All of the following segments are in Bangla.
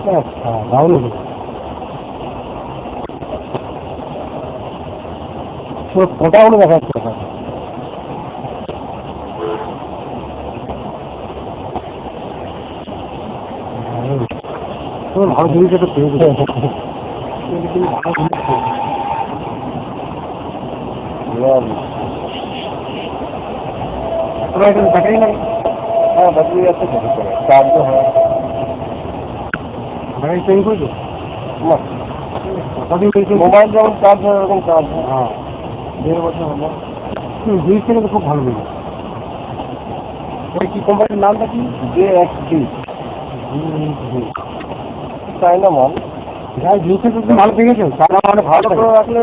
अच्छा राहुल ফোটাগুলো দেখা যাচ্ছে ভালো জিনিস একটা পেয়েছে ব্যাটারি লাগে হ্যাঁ ব্যাটারি আছে চার্জও হয় ব্যাটারি চেঞ্জ করেছো মোবাইল যেমন চার্জ হয় ওরকম চার্জ হয় হ্যাঁ 1.5 বছর হলো জিনিসটা তো খুব ভালো জিনিস ওই কি কোম্পানির নামটা কি JXD চাইনা মাল যাই জিনিসটা তো ভালো পেয়ে গেছো চাইনা মানে ভালো রাখলে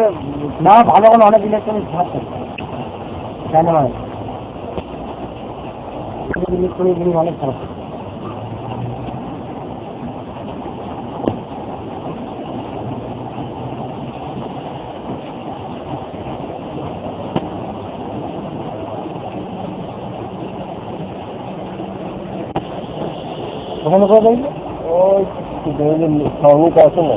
না ভালো ভালো অনেক ইলেকট্রনিক্স থাকছে চাইনা মানে ইলেকট্রনিক জিনিস অনেক খারাপ ওখানে কোথায় যাই ওই সঙ্গীত আছে না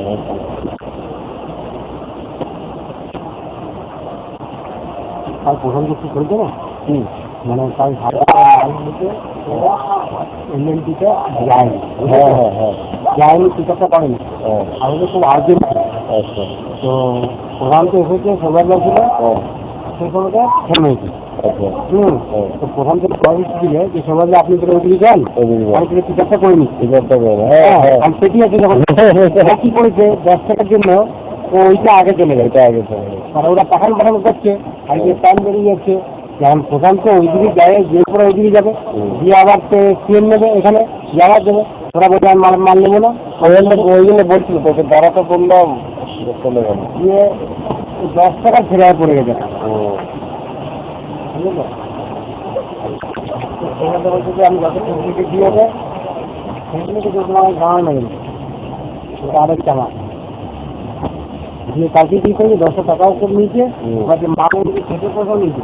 আর প্রধান কিছু করেছে না মানে তাই এলএনটিটা যায়নি যায়নি টিকারটা করেনি আমাদের খুব আর্জেন্ট তো প্রধান তো এসেছে সোলার লাগছিল সেই সময়টা থেমেছে তো প্রধান থেকে প্রমিস দিলে যে সবাই আপনি তো ওইদিকে যান আমি থেকে টিকারটা করে নিচ্ছি সেটি আছে যখন কি করেছে 10 টাকার জন্য ওইটা আগে চলে যায় কারণ ওরা পাঠানো করছে আর যে টাইম বেরিয়ে যাচ্ছে যখন প্রধান তো ওইদিকে যায় যে পরে ওইদিকে যাবে দিয়ে আবার ট্রেন নেবে এখানে যাওয়ার দেবে ওরা বলছে আমি মাল নেবো না ওই জন্য বলছিল তোকে দাঁড়াতে বললাম চলে গেল দিয়ে 10 টাকা ফেরায় পড়ে গেছে বুঝলো সেখানে বলছে যে আমি যত ফেসিলিটি দিয়ে দেয় সেগুলো কিন্তু তোমার গাঁও নেই ওটা আরেক টাকা দিয়ে কালকে কী করেছে 10 টাকাও করে নিয়েছে মাল খেতে পয়সাও নিয়েছে